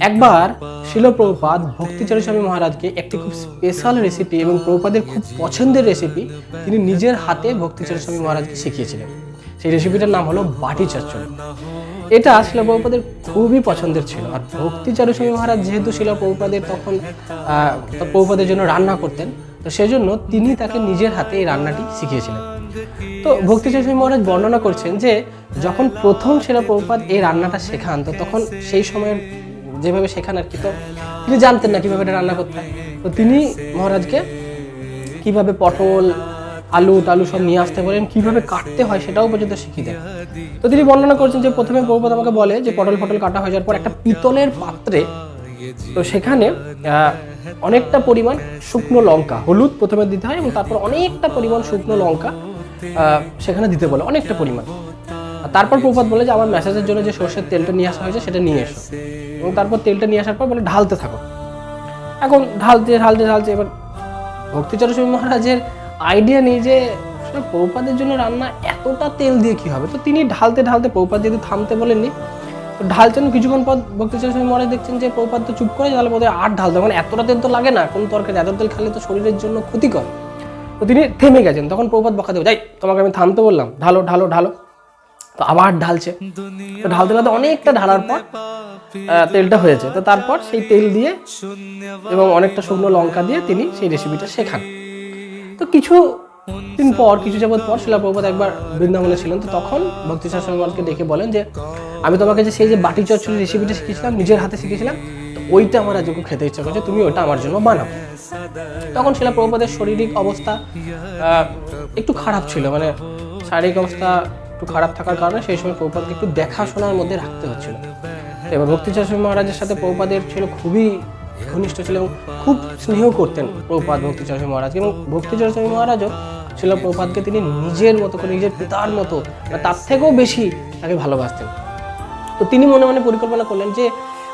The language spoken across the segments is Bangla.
একবার শ্রীল প্রভুপাদ ভক্তিচরণ স্বামী মহারাজকে একটি খুব স্পেশাল রেসিপি এবং প্রভুপাদের খুব পছন্দের রেসিপি তিনি নিজের হাতে ভক্তিচরণ স্বামী মহারাজকে শিখিয়েছিলেন। সেই রেসিপিটার নাম হলো বাটি চচ্চড়ি। এটা শ্রীল প্রভুপাদের খুবই পছন্দের ছিল। আর ভক্তিচরণ স্বামী মহারাজ যেহেতু শ্রীল প্রভুপাদের তখন প্রভুপাদের জন্য রান্না করতেন, তো সেজন্য তিনি তাকে নিজের হাতে এই রান্নাটি শিখিয়েছিলেন। তো ভক্তিচরণ স্বামী মহারাজ বর্ণনা করছেন যে যখন প্রথম শ্রীল প্রভুপাদ এই রান্নাটা শেখান, তো তখন সেই সময়ের যেভাবে শেখান আর কি, তো তিনি জানতেন না কীভাবে এটা রান্না করতে হয়। তো তিনি মহারাজকে কীভাবে পটল আলু টালু সব নিয়ে আসতে বলেন, কীভাবে কাটতে হয় সেটাও পর্যন্ত শিখিয়ে দেন। তো তিনি বর্ণনা করছেন যে প্রথমে প্রভুপাদ আমাকে বলে যে পটল কাটা হয়ে যাওয়ার পর একটা পিতলের পাত্রে, তো সেখানে অনেকটা পরিমাণ শুকনো লঙ্কা, হলুদ প্রথমে দিতে হয় এবং তারপর অনেকটা পরিমাণ শুকনো লঙ্কা সেখানে দিতে বলে, অনেকটা পরিমাণ। তারপর প্রভুপাদ বলে যে আমার ম্যাসেজের জন্য যে সর্ষের তেলটা নিয়ে আসা হয়েছে সেটা নিয়ে এসো, এবং তারপর তেলটা নিয়ে আসার পর বলে ঢালতে থাকো। এখন ঢালতে এবার ভক্তিচরণ স্বামী মহারাজের আইডিয়া নেই যে প্রভুপাদের জন্য রান্না এতটা তেল দিয়ে কি হবে। তো তিনি ঢালতে প্রভুপাদ যেহেতু থামতে বলেননি, তো ঢালছেন। কিছুক্ষণ পর ভক্তিচরণ স্বামী মহারাজ দেখছেন যে প্রভুপাদ তো চুপ করে, তাহলে বোধহয় আর ঢালতে, মানে এতটা তেল তো লাগে না কোন তরকারি, এত তেল খেলে তো শরীরের জন্য ক্ষতিকর। তো তিনি থেমে গেছেন। তখন প্রভুপাদ বকা দেবে, যাই তোমাকে আমি থামতে বললাম, ঢালো। তো আবার ঢালছে। তো ঢালতে অনেকটা ঢালার পর তেলটা হয়েছে। তো তারপর সেই তেল দিয়ে এবং অনেকটা শুকনো লঙ্কা দিয়ে তিনি সেই রেসিপিটা শেখান। তো কিছু যাবত পর শ্রীল প্রভুপাদ একবার বৃন্দাবনে ছিলেন। তো তখন ভক্তিচরণ স্বামী মহারাজকে ডেকে বলেন যে আমি তোমাকে যে সেই যে বাটি চচ্চড়ি রেসিপিটা শিখেছিলাম, নিজের হাতে শিখেছিলাম, তো ওইটা আমার আজকে খেতে ইচ্ছা করছে, তুমি ওইটা আমার জন্য বানাও। তখন শ্রীল প্রভুপাদের শারীরিক অবস্থা একটু খারাপ ছিল, মানে শারীরিক অবস্থা একটু খারাপ থাকার কারণে সেই সময় প্রভুপাদকে একটু দেখাশোনার মধ্যে রাখতে হচ্ছিল। এবার ভক্তিচরণ স্বামী মহারাজের সাথে প্রভুপাদের ছিল খুবই ঘনিষ্ঠ ছিল এবং খুব স্নেহ করতেন প্রভুপাদ ভক্তিচরণ স্বামী মহারাজকে, এবং ভক্তিচরণ স্বামী মহারাজও শ্রীল প্রভুপাদকে তিনি নিজের মতো করে, নিজের পিতার মতো, তার থেকেও বেশি তাকে ভালোবাসতেন। তো তিনি মনে মনে পরিকল্পনা করলেন যে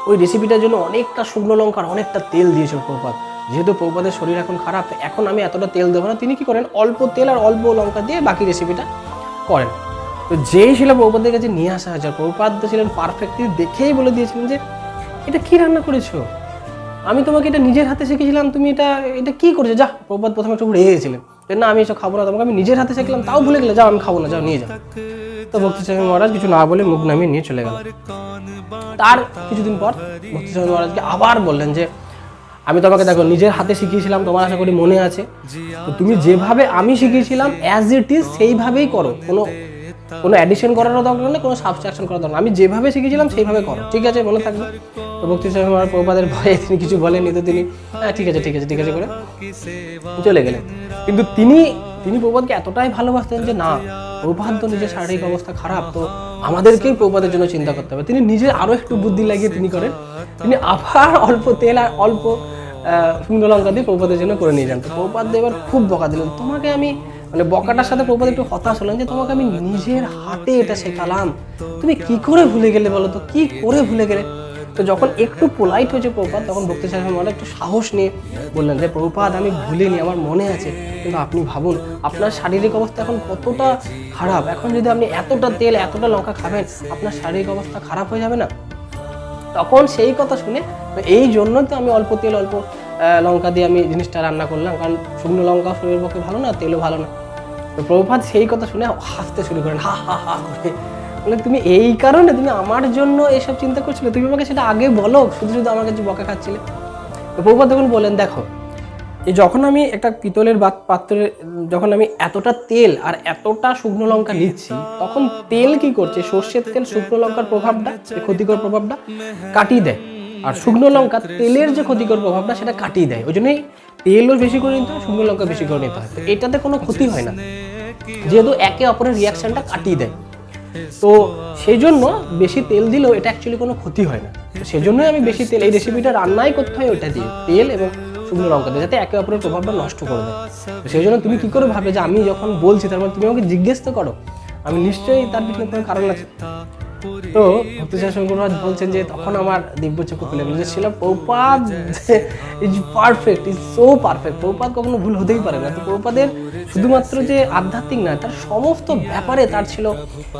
ওই রেসিপিটার জন্য অনেকটা শুকনো লঙ্কার অনেকটা তেল দিয়েছিল প্রভুপাদ। যেহেতু প্রভুপাদের শরীর এখন খারাপ, এখন আমি এতটা তেল দেবো না। তিনি কি করেন, অল্প তেল আর অল্প লঙ্কা দিয়ে বাকি রেসিপিটা করেন। তো যেই ছিল প্রভুপাদের কাছে নিয়ে আসা হয়েছে, প্রভুপাদ ছিলেন পারফেক্টলি দেখেই বলে দিয়েছিলেন যে এটা কি রান্না করেছো, আমি তোমাকে এটা নিজের হাতে শিখেছিলাম, তুমি এটা কি করেছো, যা। প্রভুপাদ প্রথমে একটু রেগে গেছিলেন, না আমি এসব খাবো না, তোমাকে আমি নিজের হাতে শিখলাম তাও ভুলে গেলে, যাও আমি খাবো না, যাও নিয়ে যাও। তো ভক্তিচরণ মহারাজ কিছু না বলে মুখ নামিয়ে নিয়ে চলে গেল। তার কিছুদিন পর ভক্তিচরণ মহারাজকে আবার বললেন যে আমি তোমাকে দেখো নিজের হাতে শিখিয়েছিলাম, তোমার আশা করি মনে আছে, তো তুমি যেভাবে আমি শিখিয়েছিলাম অ্যাজ ইট ইজ সেইভাবেই করো, কোনো অ্যাডিশন করারও দরকার নেই, কোনো সাবস্ট্রাকশন করার দরকার, আমি যেভাবে শিখেছিলাম সেইভাবে করো, ঠিক আছে, মনে থাকবে। তো ভক্তিচরণ মহারাজ প্রভুপাদের ভয়ে তিনি কিছু বলেননি। তো তিনি ঠিক আছে করে চলে গেলেন। কিন্তু তিনি প্রভুপাদকে এতটাই ভালোবাসতেন যে না, প্রভুপাদ তো নিজের শারীরিক অবস্থা খারাপ, তো আমাদেরকেই প্রভুপাদের জন্য চিন্তা করতে হবে। তিনি নিজে আরও একটু বুদ্ধি লাগিয়ে তিনি আবার অল্প তেল আর অল্প শুকনো লঙ্কা দিয়ে প্রভুপাদের জন্য করে নিয়ে যান। তো প্রভুপাদ এবার খুব বকা দিলেন, তোমাকে আমি, মানে বকাটার সাথে প্রভুপাদ একটু হতাশ হলেন যে তোমাকে আমি নিজের হাতে এটা শেখালাম, তুমি কি করে ভুলে গেলে বলো তো, কি করে ভুলে গেলে। তো যখন একটু পোলাইট হয়েছে প্রভুপাদ, তখন ভক্তিচরণ স্বামী মহারাজ একটু সাহস নিয়ে বললেন যে প্রভুপাদ আমি ভুলিনি, আমার মনে আছে, কিন্তু আপনি ভাবুন আপনার শারীরিক অবস্থা এখন কতটা খারাপ, এখন যদি আপনি এতটা তেল এতটা লঙ্কা খাবেন আপনার শারীরিক অবস্থা খারাপ হয়ে যাবে না। তখন সেই কথা শুনে, এই জন্যই তো আমি অল্প তেল অল্প লঙ্কা দিয়ে আমি জিনিসটা রান্না করলাম, কারণ শুকনো লঙ্কা শরীরের পক্ষে ভালো না, তেলও ভালো না। তো প্রভুপাদ সেই কথা শুনে হাসতে শুরু করেন, হা করে, বলে তুমি এই কারণে তুমি আমার জন্য এসব চিন্তা করছিলে, তুমি আমাকে সেটা আগে বলো, শুধু আমার কাছে বকা খাচ্ছিলে। তো প্রভুপাদ তখন বলেন, দেখো এই যখন আমি একটা পিতলের পাত্রে যখন আমি এতটা তেল আর এতটা শুকনো লঙ্কা নিচ্ছি, তখন তেল কি করছে, সর্ষের তেল শুকনো লঙ্কার প্রভাবটা, ক্ষতিকর প্রভাবটা কাটিয়ে দেয়, আর শুকনো লঙ্কা তেলের যে ক্ষতিকর প্রভাবটা সেটা কাটিয়ে দেয়। ওই জন্যই তেলও বেশি করে নিতে হয়, শুকনো লঙ্কা বেশি করে নিতে হয়। তো এটাতে কোনো ক্ষতি হয় না, যেহেতু একে অপরের রিয়াকশনটা কাটিয়ে দেয়। তো সেই জন্য বেশি তেল দিলেও এটা অ্যাকচুয়ালি কোনো ক্ষতি হয় না। তো সেই জন্যই আমি বেশি তেল, এই রেসিপিটা রান্নাই করতে হয় ওইটা দিয়ে, তেল এবং শুকনো লঙ্কা দিয়ে, যাতে একে অপরের প্রভাবটা নষ্ট করে দেয়। তো সেই জন্য তুমি কি করে ভাবলে যে আমি যখন বলছি তার মানে তুমি আমাকে জিজ্ঞেস তো করো, আমি নিশ্চয়ই তার পিছনে কোনো কারণ আছে। তো ভক্তিচরণ স্বামী গুরুরাজ বলছেন যে তখন আমার দিব্য চক্ষু খুলে গেল যে Srila Prabhupada is perfect, is so perfect. Prabhupada কখনো ভুল হতেই পারে না। তো প্রভুপাদের শুধুমাত্র যে আধ্যাত্মিক নয়, তার সমস্ত ব্যাপারে তার ছিল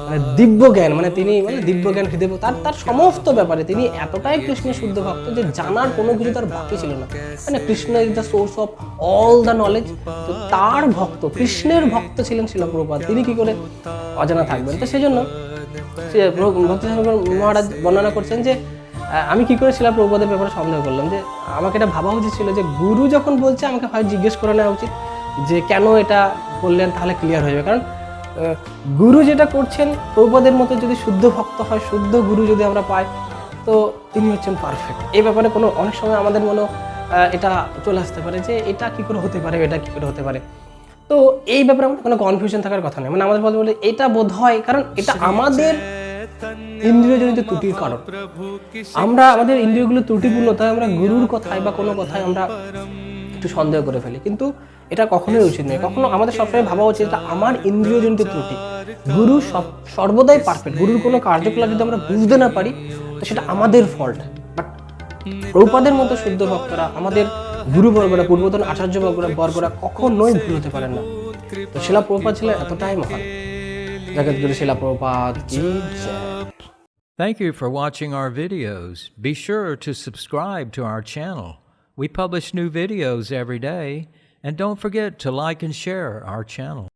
মানে দিব্য জ্ঞান, মানে তিনি মানে দিব্য জ্ঞান হৃদয়, তার সমস্ত ব্যাপারে তিনি এতটাই কৃষ্ণের শুদ্ধ ভক্ত যে জানার কোনো কিছু তার বাকি ছিল না। মানে Krishna is the source of all the knowledge. তো তার ভক্ত, কৃষ্ণের ভক্ত ছিলেন শিলা প্রভুপাদ, তিনি কি করে অজানা থাকবেন? তো সেই জন্য মহারাজ বর্ণনা করছেন যে আমি কি করে শিলা প্রভুপাদের ব্যাপারে সন্দেহ করলাম, যে আমাকে এটা ভাবা উচিত ছিল যে গুরু যখন বলছে আমাকে হয় জিজ্ঞেস করে নেওয়া উচিত যে কেন এটা করলেন, তাহলে ক্লিয়ার হয়ে যাবে। কারণ গুরু যেটা করছেন, প্রভুপাদের মতো যদি শুদ্ধ ভক্ত হয়, শুদ্ধ গুরু যদি আমরা পাই, তো তিনি হচ্ছেন পারফেক্ট। এই ব্যাপারে কোনো অনেক সময় আমাদের মনে এটা চলে আসতে পারে যে এটা কি করে হতে পারে, এটা কি করে হতে পারে। তো এই ব্যাপারে আমাদের কোনো কনফিউশন থাকার কথা নেই। মানে আমাদের বলতে এটা বোধ হয়, কারণ এটা আমাদের ইন্দ্রিয়জনিত ত্রুটির কারণ। আমরা আমাদের ইন্দ্রিয়গুলো ত্রুটিপূর্ণ, তাই আমরা গুরুর কথায় বা কোনো কথায় আমরা একটু সন্দেহ করে ফেলি, কিন্তু এটা কখনোই উচিত নয়। কখনো আমাদের সবসময় ভাবা উচিত এটা আমার ইন্দ্রিয়জনিত ত্রুটি। গুরু সর্বদাই পারফেক্ট। গুরুর কোনো কার্যকলাপ যদি আমরা বুঝতে না পারি, তো সেটা আমাদের ফল্ট। বাট প্রভুপাদের মতো শুদ্ধ ভক্তরা, আমাদের গুরুবর্গরা, পূর্বতন আচার্য বর্গরা কখনোই ভুল হতে পারেন না। তো শিলা প্রভুপাদ ছিলেন এতটাই মহান। জগৎগুরু শিলা প্রভুপাদ কি জয়। Thank you for watching our videos. Be sure to subscribe to our channel. We publish new videos every day, and don't forget to like and share our channel.